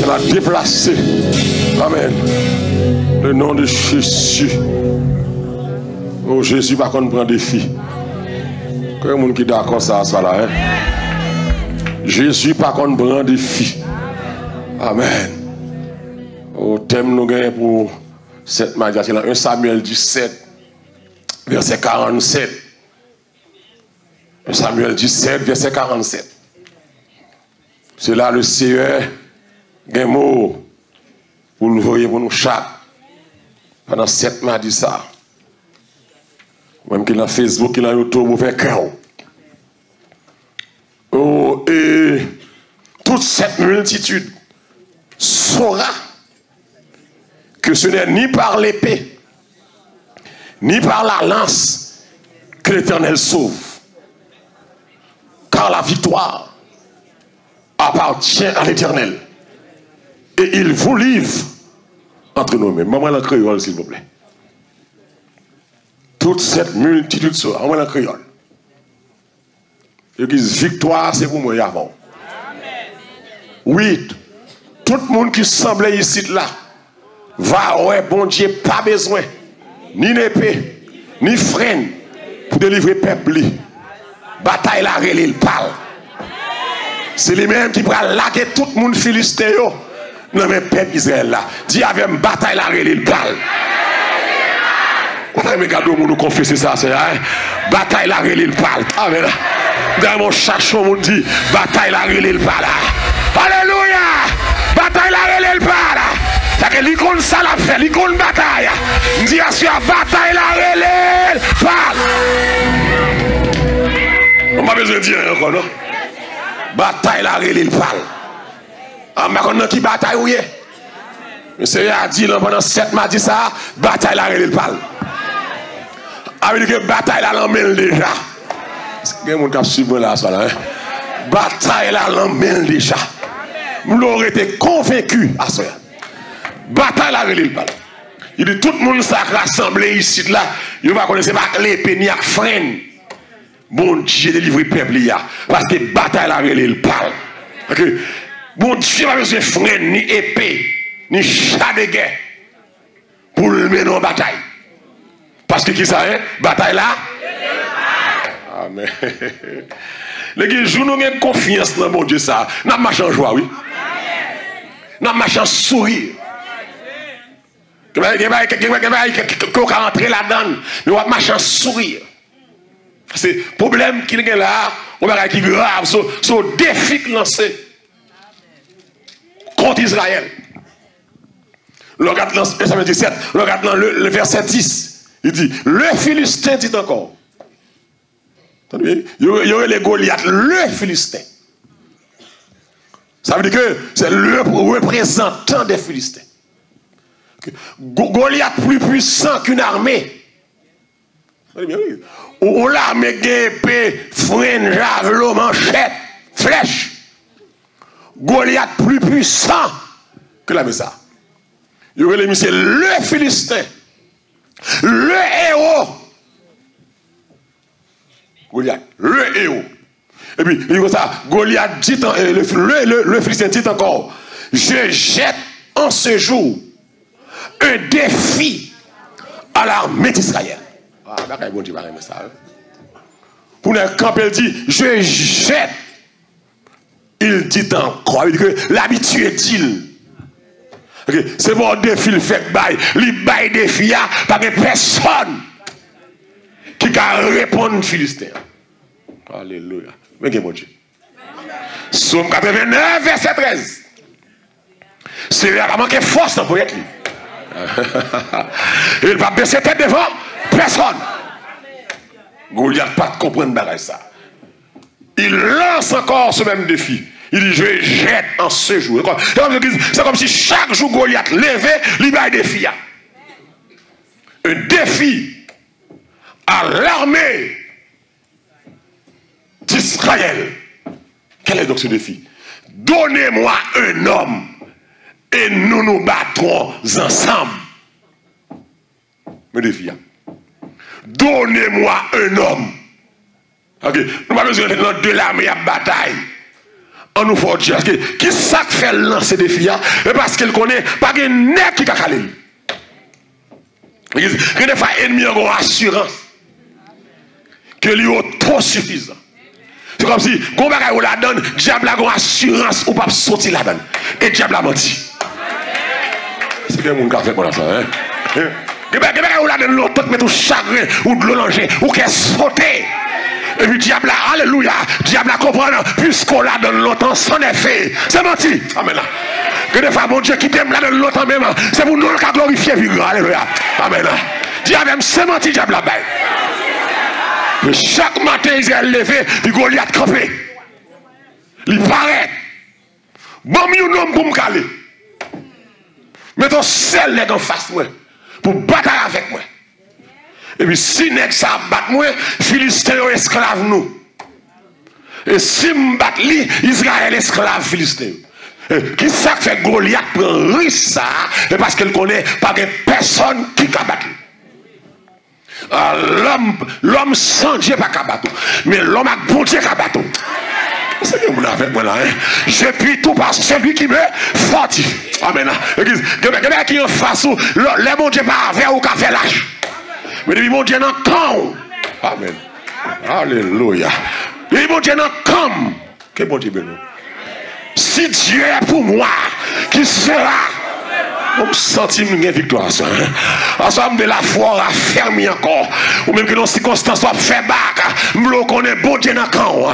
m'a déplacé. Amen. Le nom de Jésus. Oh, Jésus, par contre, prend défi. Quel monde qui est d'accord ça, là, hein? Jésus, par contre, prend défi. Amen. Au thème, nous gagnons pour cette magie. C'est 1 Samuel 17, verset 47. 1 Samuel 17, verset 47. C'est là le Seigneur, gagne mot pour nous voyer pour nous chaque. Pendant 7 mois, dit ça. Même qu'il a Facebook, qu'il a YouTube, vous faites cœur. Oh, et toute cette multitude saura que ce n'est ni par l'épée, ni par la lance que l'Éternel sauve. Car la victoire appartient à l'Éternel. Et il vous livre entre nous-mêmes. Maman la créole, s'il vous plaît. Toute cette multitude sera, maman la créole. Et disent victoire, c'est pour moi avant. Oui, tout le monde qui semblait ici là, va, ouais, bon Dieu, pas besoin, ni d'épée, ni freine, pour délivrer le peuple. Bataille la relé, il parle. C'est lui-même qui va laquer tout le monde philistéen. Non, mais peuple Israël là, dit avec une bataille la relé, il parle. On a regardé nous confesser ça, c'est hein? Bataille la relé, il parle. Amen. Dans mon chachon, on dit bataille la relé, il parle. Alléluia! Bataille la relé, il parle. C'est que l'icône ça l'a fait, l'icône bataille. On dit à sur bataille la relé, il parle. On n'a pas besoin de dire encore, non? Bataille la relé, il parle. Ah, mais on a qui bataille où est? Le Seigneur a dit pendant 7 mois, dit ça, bataille la relé, il parle. Avec que bataille la l'emmène déjà. Il y a des gens qui suivent là, ça là. Bataille la l'emmène déjà. Nous l'aurions été convaincus à ça. Bataille la relé, il parle. Il dit tout le monde s'est rassemblé ici là. Il va connaître pas l'épée ni la freine. Bon Dieu délivre le peuple là. Parce que bataille la relé, il parle. Okay. Bon Dieu n'a pas besoin de freine, ni épée, ni chat de guerre pour le mener en bataille. Parce que qui ça est? Bataille là? Amen. Les gens, nous avons confiance dans mon Dieu ça. Nous marchons en joie, oui. Nous marchons en sourire. Qu'on va rentrer là-dedans. Nous allons marcher en sourire. C'est le problème qui est là, on va qui grave, ce défi lancé contre Israël. Le regarde dans Samuel 17, le regarde dans le verset 10. Il dit, le Philistin dit encore. Il y aurait les Goliath, le Philistin. Ça veut dire que c'est le représentant des Philistins. Goliath plus puissant qu'une armée. Ou l'armée épée, freine, javelot, manchette, flèche. Goliath plus puissant que l'armée ça. Il y aurait les messieurs, le Philistin. Le héros. Goliath, le héros. Et puis, il dit ça, Goliath dit, le Philistin dit encore, je jette en ce jour un défi à l'armée d'Israël. Ah, d'accord, bon Dieu, va aimer ça. Pour le camp, il dit, je jette. Il dit encore, il dit que l'habitué dit. Okay. C'est bon défi, il fait bail. Il bail défi, pas de personne qui va répondre Philistin. Alléluia. Mais bon Dieu. Somme 89, verset 13. C'est là manqué force pour être lui. Il va baisser tête devant personne. Goliath pas comprendre bagage ça. Il lance encore ce même défi. Il dit, je jette en ce jour. C'est comme si chaque jour Goliath levait, il va défi. Un défi à l'armée d'Israël. Quel est donc ce défi? Donnez-moi un homme et nous nous battrons ensemble. Le défi. Donnez-moi un homme. Ok, nous n'avons pas besoin de l'armée à bataille. On nous faut dire qui ça fait lancer des filles, et parce qu'elle connaît pas de nez qui a calé. Il des fois ennemi a une assurance que lui est trop suffisant. C'est comme si quand on la donne, diable a une assurance ou pas sortir la donne. Et diable a menti. C'est bien mon café pour ça, hein? On la donne longtemps, mais tout chagrin ou de l'oranger ou qu'elle saute. Et puis diable, alléluia, diable comprend, puisqu'on la donne longtemps, son effet. C'est menti. Amen. Que des fois, mon Dieu, qui t'aime la donne longtemps même, c'est pour nous qui a glorifié, alléluia. Amen. Diable, c'est menti, diable là-bas. Mais chaque matin, ils sont levés, puis Goliath campé. Il paraît. Bon, il y a un homme pour me caler. Mettons seul nègre en face moi, pour batailler avec moi. Et puis si nègre ça bat moi, Philistin esclave nous. Et si me bat lui, Israël esclave Philistin. Qui ça fait Goliath prend risque ça, et parce qu'elle connaît pas de personne qui a battu. L'homme sans Dieu pas qu'à battre, mais l'homme a bon Dieu qu'à battre. C'est bien, vous avec moi là. Hein? Je puis tout par celui qui me fortifie. Amen. Quelqu'un qui est en face, le bon Dieu pas avec ou qu'a fait l'âge. Mais depuis mon Dieu n'a qu'un. Amen. Alléluia. Et mon Dieu n'a qu'un. Que bon Dieu bénisse. Si Dieu est pour moi, qui sera? On me sentit une victoire. Ensemble de la foi affermi encore. Ou même que dans les circonstances, on fait bac. Je connais bon Dieu dans le camp.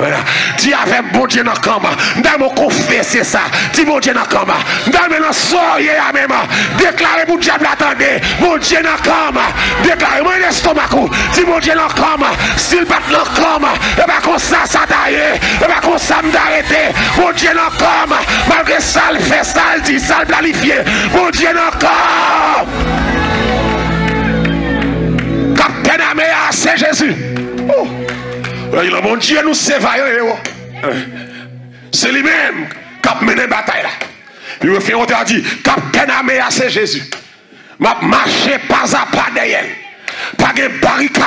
Dis avec bon Dieu dans le camp. Je me confesser ça. Dis bon Dieu dans le camp. Je me soyez à même. Déclarez pour diable attendez. Bon Dieu dans le camp. Déclarez-moi l'estomac. Dis bon Dieu dans le camp. S'il bat dans le camp, et bien comme ça, ça taille. Et bien comme ça, m'arrêter. Bon Dieu dans le camp. Malgré ça, il fait ça, il dit ça, il planifie. Bon Dieu encore. Capitaine Améa, c'est Jésus. Oh. Mon Dieu nous sévaillons. C'est lui-même qui a mené la bataille là. Puis le frère a dit, Capitaine Améa, c'est Jésus. M'a marché pas à pas derrière. Pas de barricade.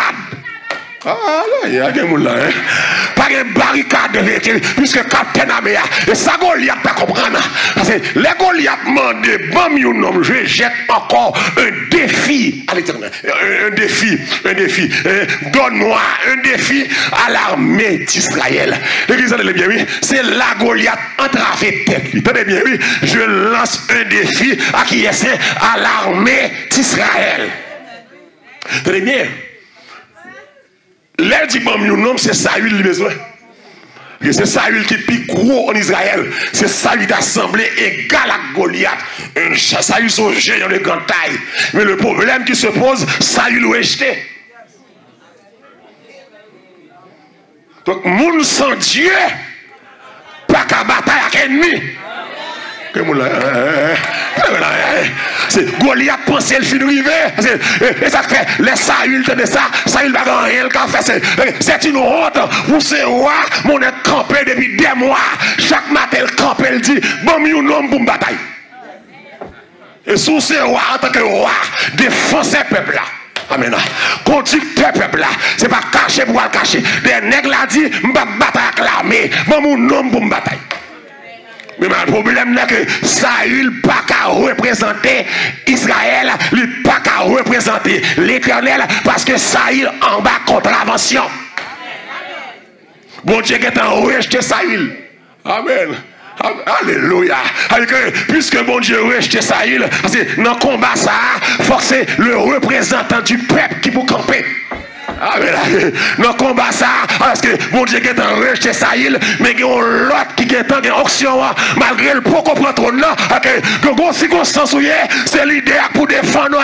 Ah là, il y a des gens là. Pas de barricade, puisque Capitaine Améa. Et ça, Goliath pas comprendre. Parce que les Goliath demandent, bon, je jette encore un défi à l'éternel. Un défi. Donne-moi un défi à l'armée d'Israël. L'église, bien, oui. C'est la Goliath entravé tête. Tenez bien, oui. Je lance un défi à qui est à l'armée d'Israël. Tenez bien. L'air dit bon, nom c'est Saül le besoin. C'est Saül qui est plus gros en Israël. C'est Saül d'assemblée égal à Goliath. Saül son géant de grande taille. Mais le problème qui se pose, Saül est rejeté. Donc, monde sans Dieu, pas qu'à bataille avec ennemi. C'est Goliath pensait le fin rivé. Et ça fait les Saül de ça, Saül va dans rien qu'à faire. C'est une honte. Vous c'est roi, mon est campé depuis des mois. Chaque matin, le campé, il dit, bon, il y a un homme pour me bataille. Et sous ces rois, en tant que roi, défoncer le peuple là. Amen. Conducteur peuple là. C'est pas caché pour le cacher. Des nègres là dit, je vais bataille avec l'armée. Bon, mon homme pour me bataille. Mais le problème c'est que Saül n'a pas qu'à représenter Israël, il n'a pas qu'à représenter l'Éternel parce que Saül en bas contravention. Bon Dieu est en rejeté Saül. Amen. Alléluia. Puisque bon Dieu rejeté Saül, parce que dans le combat, ça a forcé le représentant du peuple qui peut camper. Dans le combat ça, parce que mon Dieu est en rejeté Saül, mais il y a l'autre qui est en auction, malgré le pot qu'on prend trop là, que gros circonstance c'est l'idée pour défendre,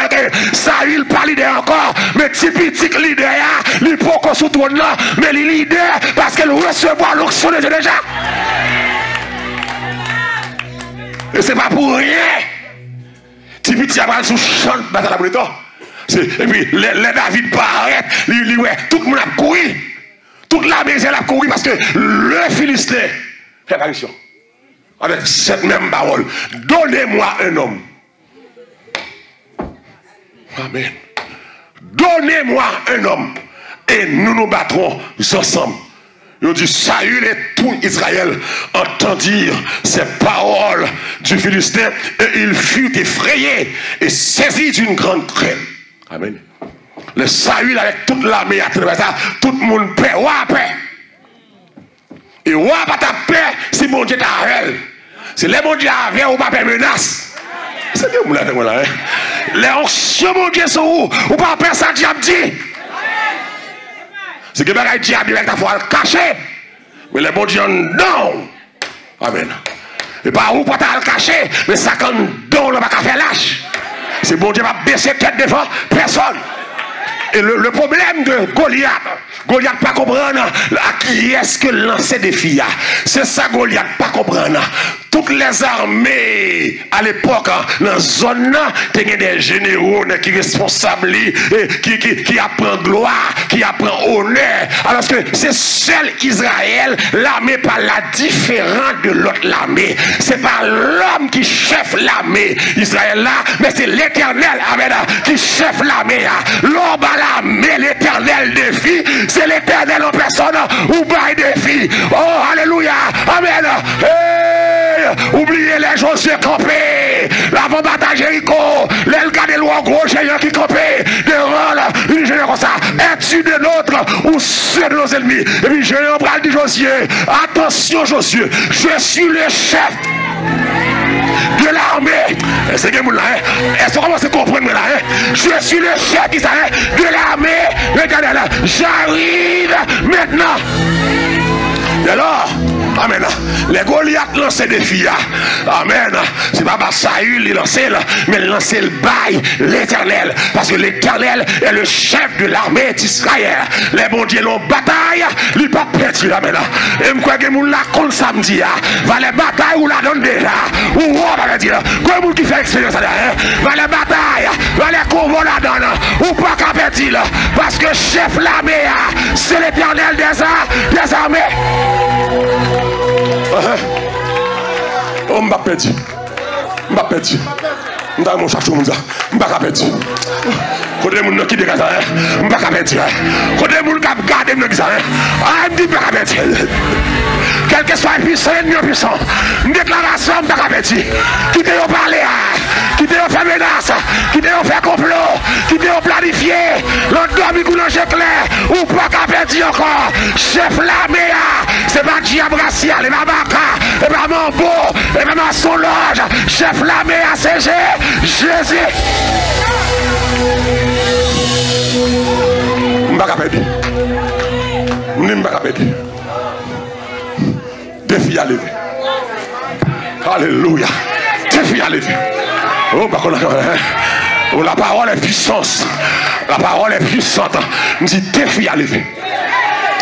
Saül pas l'idée encore, mais typique l'idée, il pot qu'on sous trop là, mais l'idée parce qu'elle recevoir l'auction déjà. Et c'est pas pour rien. Typique, il y a sous champ de bataille pour le temps. Et puis, les David paraît, tout le monde a couru. Toute la maison a couru parce que le Philistin fait apparition. Avec cette même parole. Donnez-moi un homme. Amen. Donnez-moi un homme. Et nous nous battrons ensemble. Il dit Saül et tout Israël entendirent ces paroles du Philistin et il fut effrayé et saisi d'une grande crainte. Amen. Le Saül avec toute l'armée à travers ça, tout le monde paix, paix. Et pas ta paix si mon Dieu t'a avec. C'est les mon Dieu avec ou pas paix menace. C'est que vous l'avez là. Les onctions mon Dieu sont où? Ou pas paix ça diable dit. C'est que le diable avec ta foi le cacher. Mais les bon Dieu non. Amen. Et pas où pas le cacher, mais ça quand don le pas faire lâche. C'est bon Dieu va baisser tête devant personne. Et le problème de Goliath, Goliath pas comprendre à qui est-ce que lancer des filles. C'est ça Goliath pas comprendre. Toutes les armées à l'époque dans la zone, il y a des généraux qui sont responsables, qui apprennent gloire, qui apprennent honneur. Alors que c'est seul Israël, l'armée pas la différente de l'autre armée. C'est pas l'homme qui chef l'armée Israël là, mais c'est l'Éternel, amen, qui chef l'armée. L'homme à l'armée, l'Éternel défie, c'est l'Éternel en personne ou bail défie. Oh, alléluia, amen. Hey, oubliez les Josué campés, l'avant-bataille Jéricho, les gars des lois gros géants qui campaient, devant une géant comme ça, es-tu de notre ou ceux de nos ennemis? Et puis géant bral dit Josué, attention Josué, je suis le chef de l'armée. C'est que vous là, est-ce qu'on commence à comprendre là? Je suis le chef de l'armée. Regardez là, j'arrive maintenant. Et alors, amen. Les Goliath lancent des filles. Amen. C'est pas Saül il lance, mais il lance le bail l'éternel. Parce que l'éternel est le chef de l'armée d'Israël. Les bons dieux l'ont bataille, il pas perdu. Amen. Et je crois que nous la compte samedi. Va les batailles ou la donne déjà. Ou on va dire. Quoi vous qui fait expérience là? Va les batailles, va les combats la donne. Ou pas qu'à perdre. Parce que chef l'armée, c'est l'éternel des armées. Oh, m'a perdu. M'a perdu. M'da mon chacho m'da. M'a perdu. Côté moun qui dégage ça, m'a perdu. Côté moun qui garde m'da ça. Ah, m'di m'a perdu. Quel que soit puissant, ennemi puissant. Déclaration m'a perdu. Qui te yo parler, qui te yo fait menace, qui te yo fait complot, qui te yo planifié, l'endormi coulange clair ou pas qu'à perdre encore. Chef l'armée, c'est pas diable racial, et pas Baka, et pas Mambo, et pas son loge. Chef l'armée à CG, Jésus. M'baka perdre. M'baka perdre. Défi à lever. Alléluia. Défi à lever. Oh, bah, oh, la parole est puissante. La parole est puissante. Je dis défi à lever.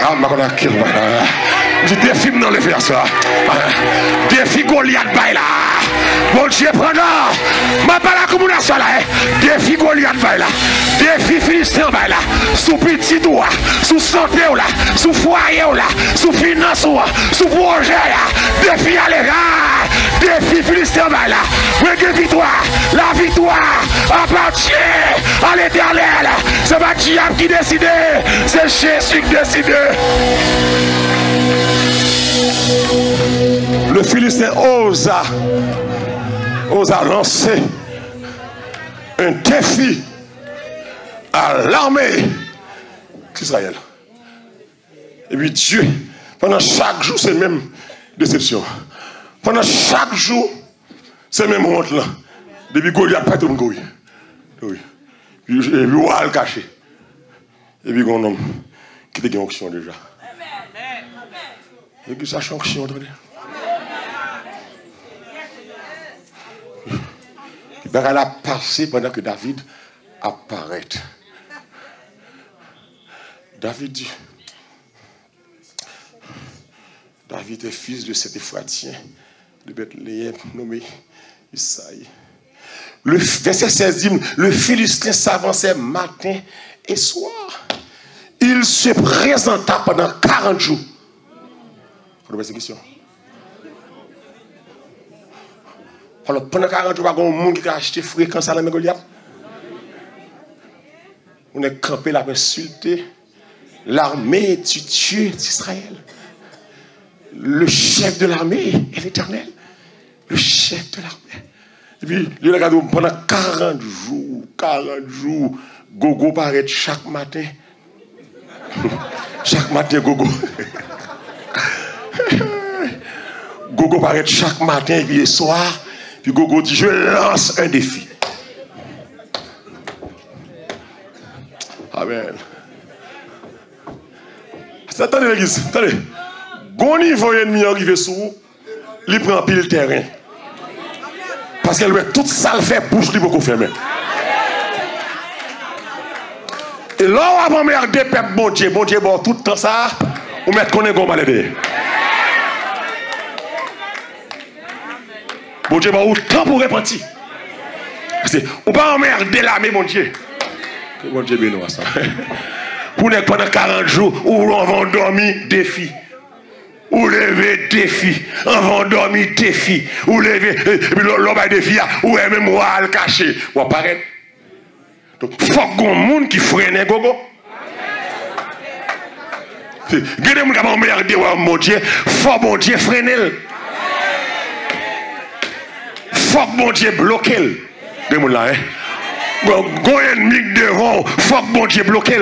Ah, je dis défi dans le faire ça. Défi Goliath bail là. Bon Dieu prenant. Ma pas la communauté là. Défi Goliath bail là. Défi Philistin bail là. Sous petit doigt, sous santé là, sous foyer là, sous finance là, sous projet là. Défi à l'égard. Défi Philistin bail là. Mais victoire. La victoire appartient à l'Éternel. C'est pas diable qui décide. C'est Jésus qui décide. Le Philistin osa lancer un défi à l'armée d'Israël. Et puis Dieu, pendant chaque jour, c'est même déception. Pendant chaque jour, c'est même honte là. Depuis Goliath, pas tout le monde. Oui. Et puis on va le cacher. Et puis on homme qui était en onction déjà. Et puis ça change onction, attendez. Il a passé pendant que David apparaît. David dit, David est fils de cet Éphratien de Bethléem nommé Isaïe. Le verset 16 dit, le Philistin s'avançait matin et soir. Il se présenta pendant 40 jours. Vous avez cette question? Alors, pendant 40 jours, il y a un monde qui a acheté fréquence à la Goliath. On est campé là pour insulter l'armée du Dieu d'Israël. le chef de l'armée est l'Éternel. Le chef de l'armée. Et puis, il a pendant 40 jours, Gogo paraît chaque matin. Chaque matin, Gogo. Gogo paraît chaque matin et puis le soir. Puis Gogo dit, je lance un défi. Amen. Attendez l'église, attendez. Gon niveau ennemi arrivé sous vous, il prend pile terrain. Parce qu'elle veut toute ça le fait bouche libre qu'on ferme. Et là on va regarder peuple bon Dieu bon tout le temps ça, on met qu'on est comme malade. Bon Dieu bon temps pour repentir. Parce que on pas emmerder l'armée bon Dieu. Bon Dieu bénisse ça. Pour ne pendant 40 jours où on va dormir défi. Ou lever défi, on va dormir défi, ou lever, et puis l'homme a défi, ou même ou à le cacher, ou apparaître. Donc, il faut qu'il y ait un monde qui freine gogo. Il y a des gens qui ont merdé, mon Dieu, il faut que mon Dieu freine. Il faut que mon Dieu bloque. Des gens là, hein. Bon, il y a un ennemi devant, il faut que mon Dieu bloque.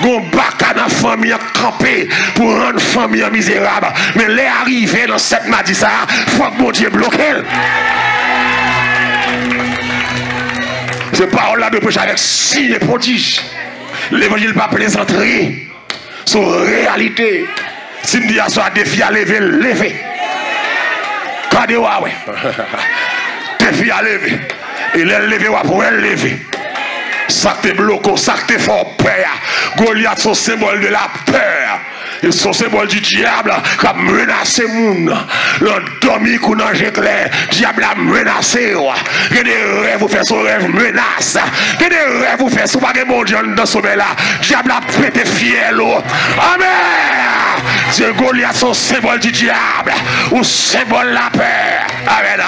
Gon baka dans la famille campé pour rendre la famille misérable. Mais les arrivés dans cette m'a dit ça, faut que mon Dieu bloque. C'est parole là de prêcher avec signes et prodiges. L'évangile pas plaisanterie. Son réalité. Si me dit à soi défi à lever, lever. Kade wa ouais. Défi à lever. Et les lever wa pour elle lever. Ça te bloque, ça te fait peur. Goliath, son symbole de la peur. Et son symbole du diable qui a menacé le monde. L'endormi qu'on a clair. Le diable a menacé. Il y a des rêves, vous faites son rêve menace. Il y a des rêves, vous faites son bagage bon Dieu dans ce sommet là. Le diable a pété fiel. Amen. C'est Goliath, son symbole du diable. Ou symbole de la peur. Amen.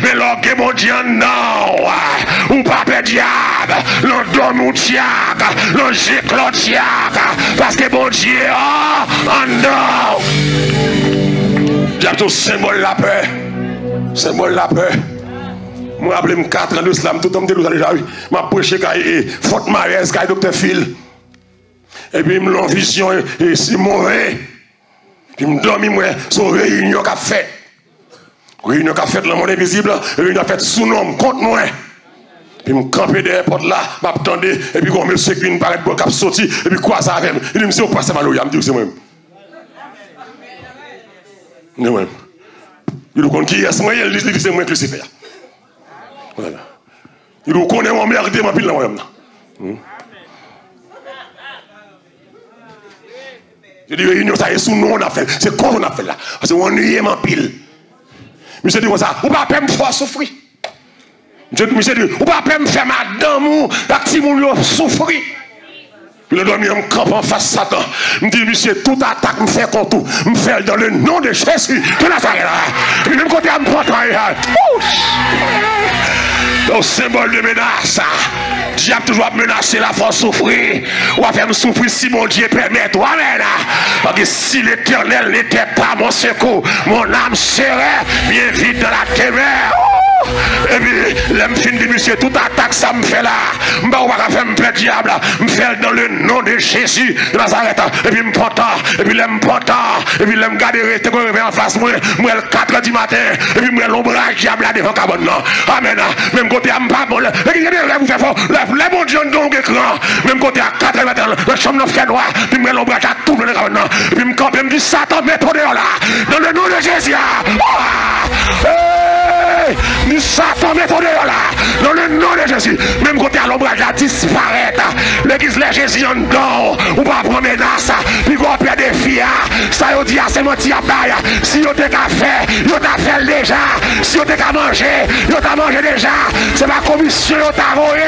Mais l'orgue mon Dieu, non. Ou pas le diable. L'endormi ou diable. L'engicle diable. Parce que mon Dieu, oh non! Diable, symbole de la paix. Symbole de la paix. Moi, je rappelle 4 ans de slam, tout le monde dit déjà, oui. Je prêché quand Fort Mariès, quand Dr. Phil. Et puis, je me l'en vision, et c'est mauvais. Puis, je me dormi, moi, sur réunion qu'a fait. Réunion qu'a fait dans le monde invisible, réunion qu'a fait sous nom, contre moi. Puis je me campais derrière la porte là, je m'attendais, et puis quand je me suis dit, paraît pour cap sorti, et puis quoi ça avec moi? Il dit, monsieur, vous passez mal au yam, il dit, c'est moi-même. C'est moi-même. Il dit, qui est-ce moi, il dit, c'est moi qui Lucifer. Voilà. Il dit, qu'on est mon merde, ma pile là, moi-même. Je dis, réunion, ça est sous nous, on a fait. C'est quoi on a fait là? Parce qu'on est ma pile. Monsieur dit, ça, ou pas me faire souffrir. Monsieur dit, ou pas me faire madame ou si mon souffrir. Le dormi me campe en face Satan. Me dit, monsieur, toute attaque me fait contre tout. Me fait dans le nom de Jésus. Tout là, ça est là. Et puis, même côté, me prend le symbole de menace. Diable toujours menacer la force souffrir. Ou à faire me souffrir si mon Dieu permet. Amen. Parce que si l'Éternel n'était pas mon secours, mon âme serait bien vite dans la témère. Et puis, l'homme fin de monsieur, toute attaque ça me fait là. Je ne vais pas faire me faire diable. Je me fais dans le nom de Jésus de Nazareth. Et puis, je me prends et puis, je me prends et puis, je me garde rester en face. Moi, le 4 h du matin. Et puis, moi, l'ombrage diable là devant cabane. Amen. Même côté à pas bon. Et puis, vous faites fort. Les bons dieux dans l'écran. Même côté à 4 h du matin. La chambre de noir. Puis, moi, l'ombrage à tout le cabane. Et puis, je me campe et me dis Satan, mets-toi dehors là. Dans le nom de Jésus. Nous Satan met ton dehors là. Dans le nom de Jésus. Même côté à l'ombrage à disparaître. L'église de Jésus en dedans. Ou pas prendre menace. Puis qu'on perd des filles. Ça y dit à c'est menti à bail. Si vous t'es qu'à faire, vous t'as fait déjà. Si vous t'es qu'à manger, vous t'as mangé déjà. C'est ma commission, vous t'as envoyé.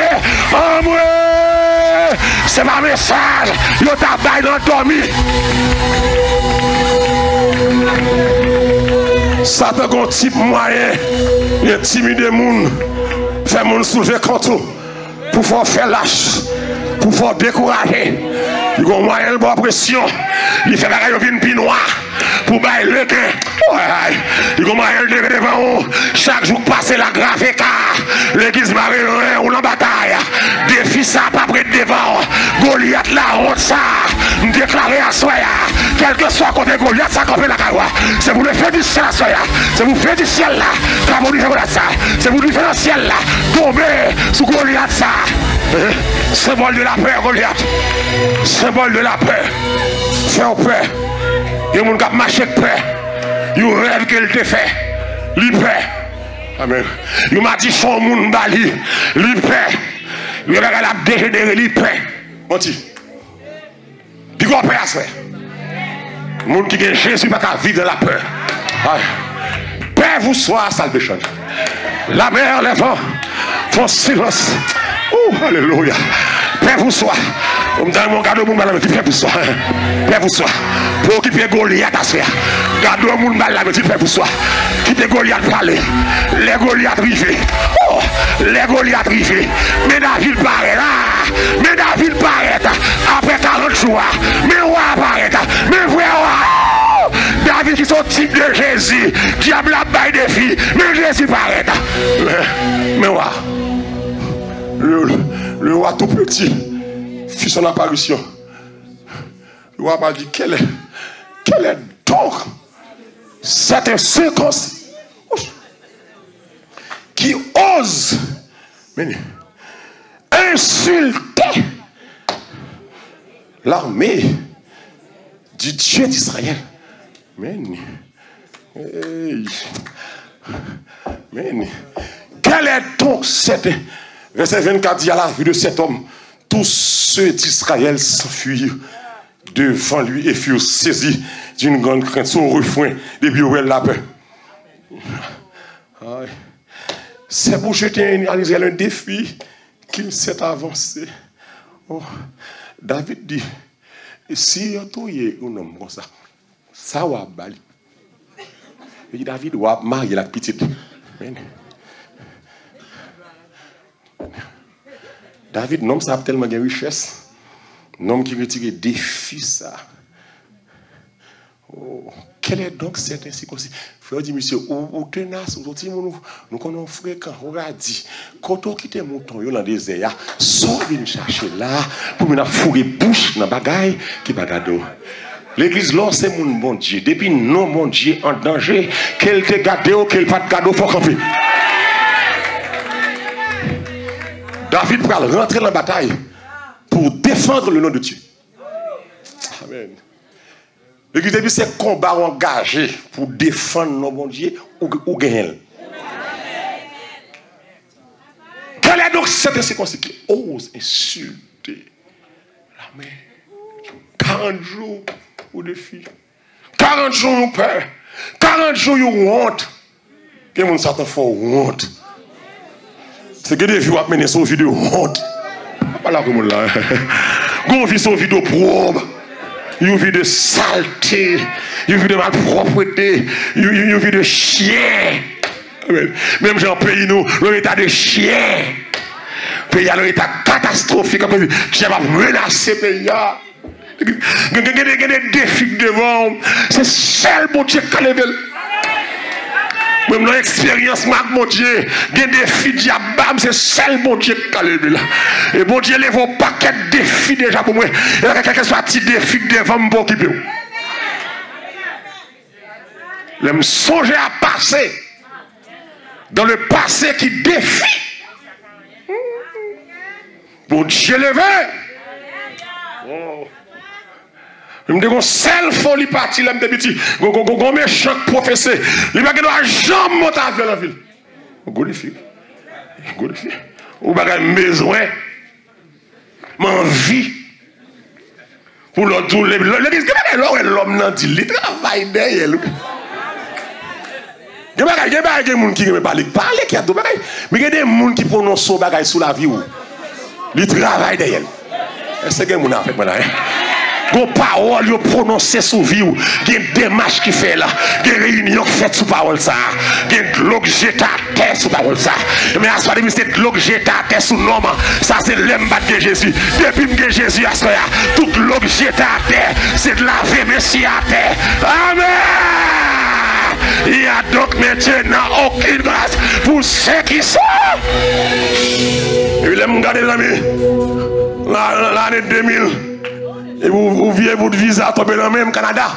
Oh moi. C'est ma message. Vous t'as bail dans le dormi. Satan a un type moyen, il intimide les gens, fait les gens soulever contre eux, pour faire lâche, pour faire décourager. Il a un moyen de pression, il fait la rayon vine plus noire, pour bailler le gain. Il commence à lever devant chaque jour passer la grave écart. L'église Marie ou en bataille. Défi ça, pas près de devant. Goliath la honte ça. Nous déclarer à Soya. Quel que soit côté Goliath, ça campe la caroua. C'est vous le faire du ciel à Soya. C'est vous faire du ciel là. Comme on dit ça. C'est vous le faire du ciel là. Tomber sous Goliath ça. Symbole de la paix, Goliath. Symbole de la paix. Faire paix. Il y a des gens qui marchent avec paix. Il rêve qu'elle te fait. Li paix. Amen. Il m'a dit son monde bali. Li paix. Il a dégénéré li paix. Menti. Puis quoi paix à faire? Le monde qui est Jésus pas qu'à vivre de la peur. Paix vous soit, salvation. La mer, les vents font silence. Oh, alléluia. Paix vous soit. On me donne mon cadeau, mon malade, paix vous soit. Paix vous soit. Pour occuper Goliath à faire. Cadeau, mon malade, paix vous soit. Quittez Goliath parler. Les Goliath rivés. Oh, les Goliath rivés. Mais David paraît là. Mais David paraît après 40 jours. Mais roi apparaît. Mais vrai roi. David qui sont type de Jésus. Qui a la baille des filles. Mais Jésus paraît. Mais roi. Le roi tout petit fit son apparition. Le roi m'a dit quelle est donc cette séquence qui ose insulter l'armée du Dieu d'Israël. Quelle est donc cette... Verset 24 dit à la vue de cet homme, tous ceux d'Israël s'enfuirent devant lui et furent saisis d'une grande crainte. Son refrain depuis où elle la paix. C'est pour jeter à Israël un défi qu'il s'est avancé. Oh, David dit, si tu es un homme comme ça, ça va bali. David va marier la petite. David, non, ça a tellement de richesse. Non, qui retire des défis, ça. Oh, quelle est donc cette inséquence? Frère dit, monsieur, ou tenace, nous connaissons fréquent, on a dit, quand on quitte mon temps dans le désert, sort venir chercher là, pour nous fourrer bouche dans la bagaille qui bagado. L'église là, c'est mon bon Dieu. Depuis non, mon Dieu, en danger, qu'elle te gade ou qu'elle pas de cadeau, faut camper. David va rentrer dans la bataille pour défendre le nom de Dieu. Amen. L'église dit c'est combat engagé pour défendre nos bon Dieu ou gagner. Quelle est donc cette séquence qui ose insulter la mer? 40 jours au défi. 40 jours nous peur. 40 jours nous honte. Quel monde s'attend fort honte? C'est que des vieux à mener sur vidéo honte. Pas là comme là. Qu'on vit sur vidéo probe. Il vit de saleté. Il vit de malpropreté. Il vit de chien. Même dans le pays, nous, l'état de chien. Le pays a l'état catastrophique. Qui va menacer le pays. Il y a des défis devant. C'est seul bon Dieu qui a levé. Même dans l'expérience, mon Dieu, il y a des défis diable, c'est seul mon Dieu qui a levé là. Et mon Dieu lève un paquet de défis déjà pour moi. Et là, quel que soit petit défi devant me pour occuper. Je me songe à passer dans le passé qui défie. Mon Dieu levé. Oh. Je me dis que seul folie parti là, je me dis que un méchant professeur, il va jamais monter à la ville. Godifie. Ou va besoin, m'envie. Pour l'autre, l'homme n'a dit, il travaille derrière lui. Il y a des gens qui ne parlent pas, mais il y a des gens qui prononcent des choses sur la vie. Il travaille derrière. Est-ce que vous avez fait maintenant? Gon parole yo prononcé sous vie ou, gen démarche qui fait là, gen réunion qui fait sous parole ça, gen glock jeta terre sous parole ça. Mais à ce moment c'est glock jeta terre sous nom, ça c'est l'embat de Jésus. Depuis que Jésus a soya, tout glock jeta terre, c'est de la vie merci à terre. Amen. Il y a donc maintenant aucune grâce pour ceux qui sont. Il aime garder l'ami. L'année 2000. Et vous vivez votre visa tomber dans le même Canada.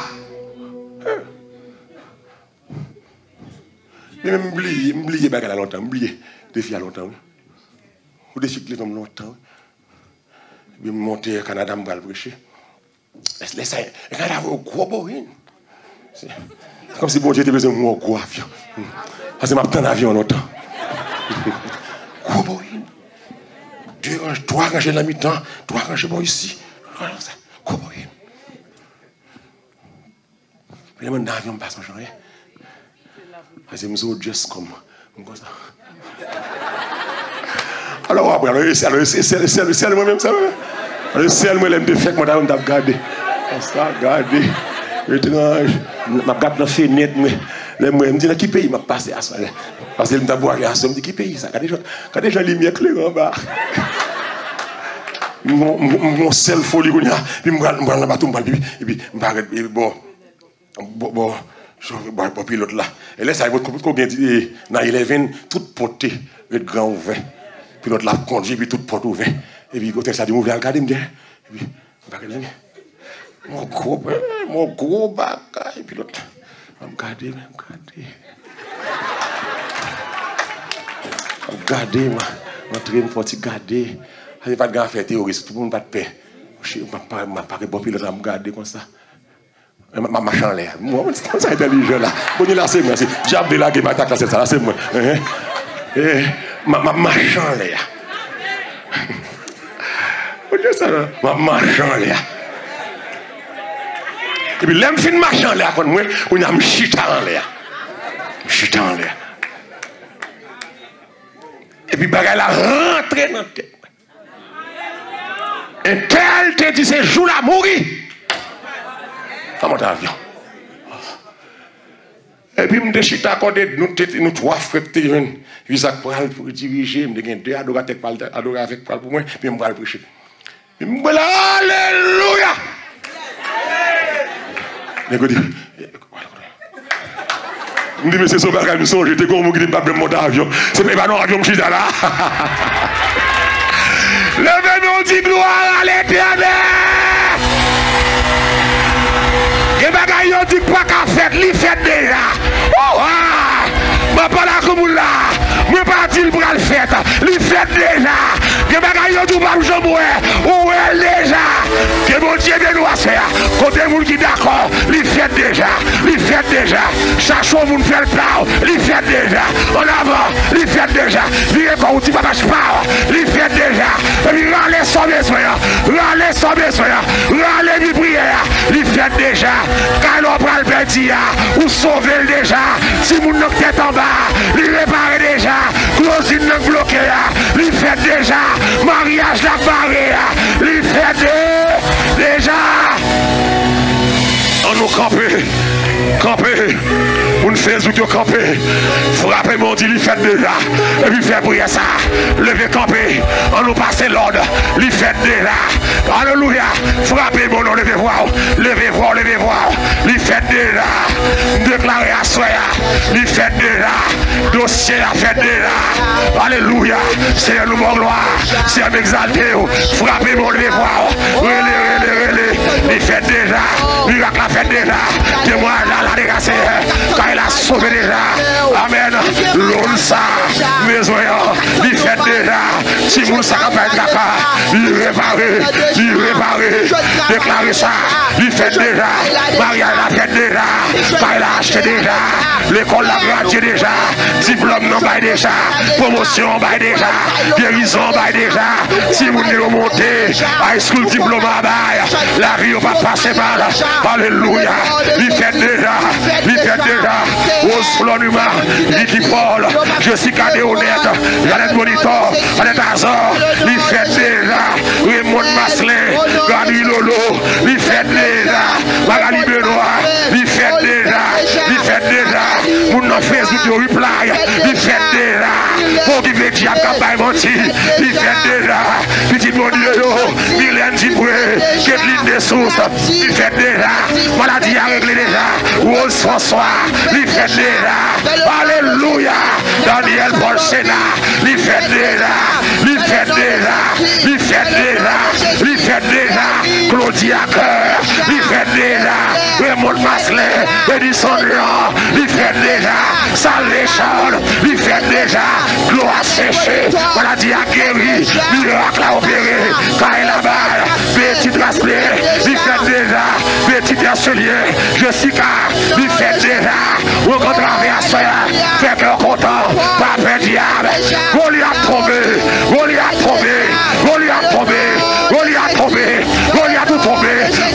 Mais même oublier bagarre à longtemps, oublier défi à longtemps. Ou défi que les hommes longtemps. Puis monter au Canada, me prêcher. Laissez le Canada au gros bourrin. C'est comme si bon Dieu était besoin de moi gros avion. Parce que je m'attends l'avion longtemps. Gros bourrin. 3 rangées dans la mi-temps, 3 rangées bon ici. Gros bourrin. Puis le avion passe en janvier. Parce que je suis juste comme ça. Alors après, le ciel moi-même, ça va. Le ciel moi-même, de fait, moi, je vais regarder. Ça, regarder. Étrange. Je regarde dans la fenêtre, je me dis, qui pays m'a passé à ça? Parce que je me dis, je me dis, qui pays ça? Quand des gens lumière claire en bas. Mon seul folie, puis je me prends dans le bateau, et puis je me bon. Je pilote là. Et là, ça va être comme dans 11, toute portée, le grand ouvert. Puis l'autre là conduit, puis toute porte ouverte. Et puis quand ça dit, ouvert, regardez, et puis, mon gros bagaille. Et puis l'autre, regardez. Regardez, mon train forti, regardez. Il n'y a pas de grand fait terroriste, tout le monde n'a pas de paix. Je ne sais pas bon pilote à me garder comme ça. Ma machin l'air. Moi, c'est ça intelligent là. Bon, il a c'est moi. Diable de la qui m'attaque là, c'est ça, c'est moi. Ma machin l'air. Bon, c'est ça là. Ma machin l'air. Et puis, l'aime fin machin l'air, quand moi, on a un chita en l'air. Chita en l'air. Et puis, bagay la rentré dans la tête. Et tel te dit, c'est jour là, mourir. À mon avion. Et puis, je me dis, nous 3 frères qui ont visa pour diriger, je me dis, 2 adorateurs qui adorer avec pour moi, puis je me vais prêcher. Puis je me dis, Alléluia! Je me dis, mais c'est ça, je me songe, j'étais comme je pas mon avion. C'est pas non avion, je suis là. Levez-nous, dit gloire à l'Éternel! Et bagay yo dit pas qu'à faire, li fait déjà. Oh ah! Ma pas la comme là. Moi pas dit pour le faire, li fait déjà. Et bagay yo dit pas jamboué. Ou elle déjà. Que bon Dieu de nous faire. Côté moun qui d'accord, li fait déjà. Li fait déjà. Chaque chose moun fait le plat, li fait déjà. En avant, li fait déjà. Li est quand tu vas pas li fait déjà. Li râler sans besoin. Râler sans besoin. Râler du prière. Li fait déjà. Quand on prend le petit, ou sauver déjà. Si mon nom est en bas, il répare déjà. Closine non bloqué, il fait déjà. Mariage la barré, il fait déjà. On nous camper. On fait tout camper. Frapper mon Dieu, il fait déjà. Et puis fait prier ça. Levez camper. On nous passe l'ordre. Il fait déjà. Alléluia. Frappez mon nom, levez voir. Il fait déjà. Déclarez à soi. Il fait déjà. Dossier a fait déjà. Alléluia. C'est un nouveau gloire. C'est un exalté. Frappez mon levez voir. Relais. Il fait déjà. Miracle a fait déjà. Témoignage à la dégacée. Quand il a sauvé déjà. Amen. L'on ça. Maison. Il fait déjà. Si vous ça va être d'accord. Il réparer. Déclarer ça. Il fait déjà. Mariage a fait déjà. Quand il a acheté déjà. L'école l'a gratuit déjà. Diplôme non bail déjà. Promotion bail déjà. Guérison bail déjà. Si vous voulez remonter. High school diplôme à bail. La vie va passer par là. Alléluia. Il fait déjà. Rose Flonuma. Vicky Paul. Jessica Déhonnête. Janet Monitor. Annette Azor. Il fait déjà. Raymond Maslin. Gary Lolo. Il fait dans Facebook, il reply. Il fait déjà. Pour qu'il veut dire qu'il va mentir. Il fait déjà. Petit bon Dieu, Mylène Dupré, Kathleen Dessources. Il fait déjà. Maladie à régler déjà. Rose François. Il fait déjà. Alléluia. Daniel Paul Sénat. Il fait déjà. Il fait déjà. Il fait déjà. Il fait déjà. Claudia Cœur. Il fait déjà. Raymond Maslet. Edison Jean. Il fait déjà. Salvation. Il fait déjà. Gloire séchée. Maladie à guéri. Miracle à opérer. Kaila Balle. Petit Bracelet. Il fait déjà. Petit Bercelier. Jessica. Il fait déjà. Rencontre à soya. Fait cœur content. Papa diable. Goliath tombé. Goliath tombé. Goliath tombé. Goliath tombé. Goliath tout tombé.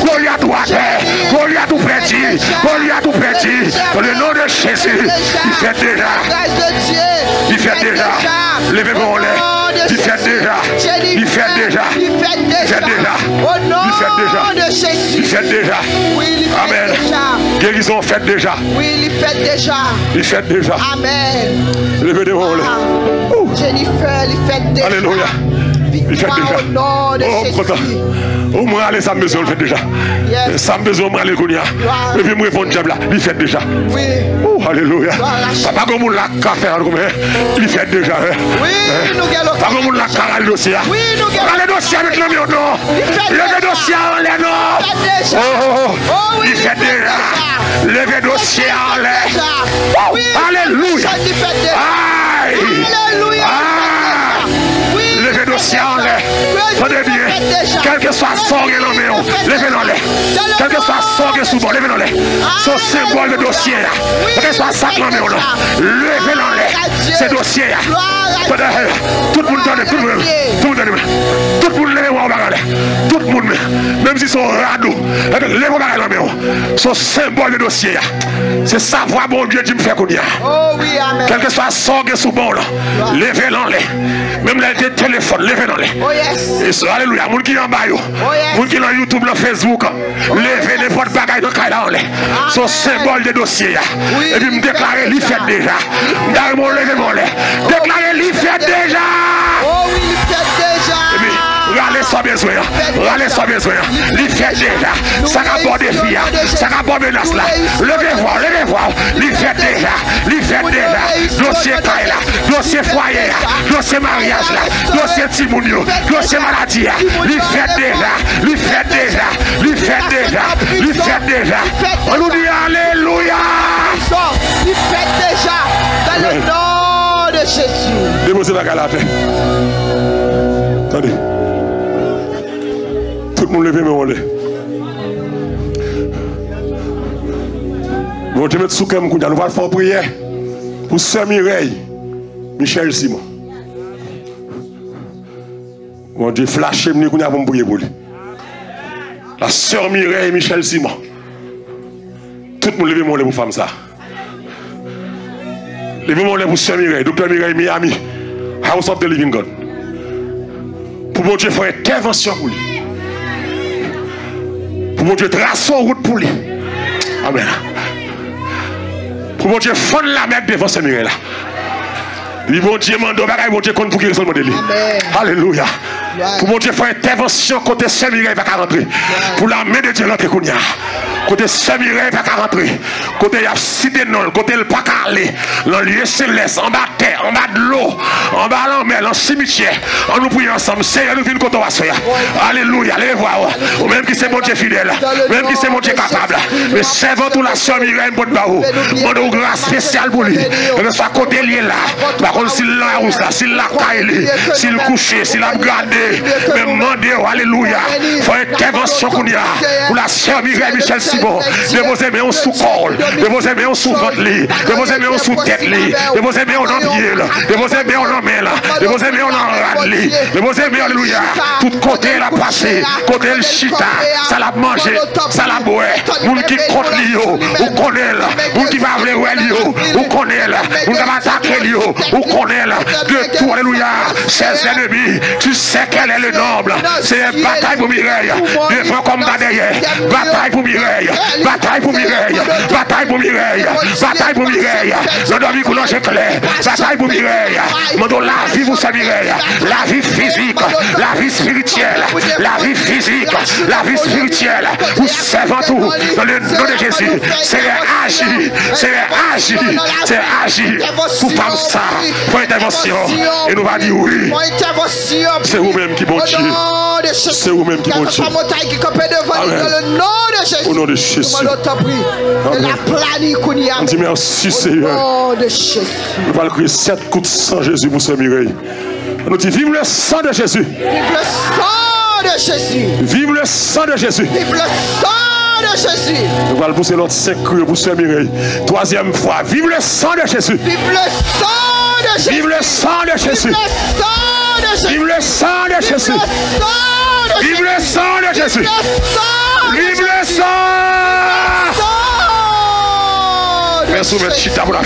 Goliath tout à terre. Goliath tout petit. Goliath tout petit. Dans le nom de Jésus. Il fait déjà. Il fait déjà. Levez-moi en l'air. Il fait déjà. Il fait déjà. Il fait déjà. Il fait déjà. Il fait déjà. Amen. Guérison fait déjà. Oui, il fait déjà. Il fait déjà. Amen. Levez-moi en l'air. Jennifer, il fait déjà. Alléluia. Il fait déjà. Oh, content. Oh, moi, allez, ça me besoin, il fait déjà. Ça me besoin, moi, allez, Kounia. Et puis, me répondre, diable là, il fait déjà. Oui. Oh, alléluia. Pas comme on l'a qu'à faire, il fait déjà. Oui, nous gagnons. Pas comme on l'a qu'à le dossier. Oui, nous gagnons. Le dossier avec le mien, non. Le dossier en l'air, non. Oh, il fait déjà. Le dossier en l'air. Alléluia. Aïe. Alléluia. Levez le dossier en l'air. Tenez bien. Quel que soit son et l'homme, levez dans l'air. Quel que soit son et sous bon, levez dans l'air. Ce symbole de dossier là. Quel que soit ça l'homme, levez dans l'air. Ce dossier là. Tout le monde donne, tout le monde. Tout le monde donne. Tout le monde lève au bagarre. Tout le monde, même si c'est un radeau, lève au bagarre l'homme. Ce symbole de dossier là. C'est savoir bon Dieu dit me fait qu'on y a. Oh oui, amen. Quel que soit son et sous bon là. Levez dans l'air. Même les téléphones, levez dans l'air. Oh yes. Et alléluia, moun qui en bas yo, moun qui dans YouTube, dans Facebook, levez les portes bagailles de Kaila en l'air. Son symbole de dossier. Et puis me déclarer, il fait déjà. D'ailleurs, mon levé mon l'air. Déclarer, il fait déjà. Oh oui, il fait déjà. Et puis, râlez sans besoin. Râlez sans besoin. Il fait déjà. Ça n'a pas de filles. Ça n'a pas de menace là. Levez-vous, levez-vous. Il fait déjà. Il fait déjà. Dossier Kaila. Dossier foyer. Dossier mariage là. Dossier Timounio. Dossier maladie. Il fait déjà. Il fait déjà. Il fait déjà. Il fait déjà. On nous dit alléluia. Il fait déjà. Dans le nom de Jésus. Déposez la galate. Attendez. Tout le monde levez mes volets. Bon, je vais mettre sous cœur, nous allons faire prière pour Sœur Mireille, Michel Simon. Bon Dieu, flashez nous pour prier pour lui. La Sœur Mireille, Michel Simon. Tout le monde levez mon lait pour femme ça. Levez mon lait pour Sœur Mireille, Docteur Mireille Miami, House of the Living God. Pour mon Dieu, faire une intervention pour lui. Pour mon Dieu, tracer une route pour lui. Amen. Pour mon Dieu, fondre la mer devant ce mur là. Il mon Dieu, mando bagaille, mon Dieu, compte pour qu'il soit modèle. Alléluia. Pour mon Dieu, faire intervention côté ce mur, il va rentrer. Pour la main de Dieu, l'autre kounia. Côté ce mur, il va rentrer. Côté il y a cité non, côté le pas aller. Dans le lieu céleste, en bas de terre, en bas de l'eau, en bas de la mer, dans le cimetière. On nous prie ensemble. Seigneur, nous venons côté alléluia. Allez voir. Ou même qui c'est mon Dieu fidèle. Même qui c'est mon Dieu capable. Mais servant tout la sœur Mireille, bon baou. Mon grâce spéciale pour lui. Que soit côté lié là. Par contre, s'il l'a rousse là, s'il l'a caillé, s'il couché, s'il a gardé, mais demandez, alléluia. Faut intervention qu'on y a. Pour la sœur Mireille Michel Simon. De vos aimés en sous-col. De vos aimés en sous-ventre. De vos aimés en sous-tête. De vos aimés en pied. De vos aimés en main. De vos aimés en rad. Mireille. Le mot aimé, alléluia. Tout côté la passé, côté le chita, ça l'a mangé, ça l'a boé. Moun qui contre l'io, ou connaît là. Moun qui va vouloir l'io, ou connaît là. Moun qui va attaquer l'io, ou connaît là. De tout, alléluia. Ses ennemis, tu sais quel est le nombre. C'est une bataille pour Mireille. Devant comme derrière. Bataille pour Mireille. Bataille pour Mireille. Bataille pour Mireille. Bataille pour Mireille. Nous devons couler clair. Bataille pour Mireille. Nous devons la vie pour sa Mireille. La vie physique, la vie spirituelle, la vie physique, la vie spirituelle. Vous servez tout dans le nom de Jésus. C'est agir, c'est agir, c'est agir. Pour faire ça, pour intervention. Et nous va dire oui. C'est vous-même qui bon Dieu. C'est vous-même qui bon Dieu. Au nom de Jésus. On dit merci Seigneur. Nous allons crier 7 coups de sang Jésus pour ce Mireille. On nous dit vive le sang de Jésus. Vive le sang de Jésus. Vive le sang de Jésus. Vive le sang de Jésus. Nous allons pousser l'autre 5 cris pour ce Mireille. 3e fois. Vive le sang de Jésus. Vive le sang de Jésus. Vive le sang de Jésus. Vive le sang de Jésus. Vive le sang de Jésus. Vive le sang. Merci, M. Chita pour la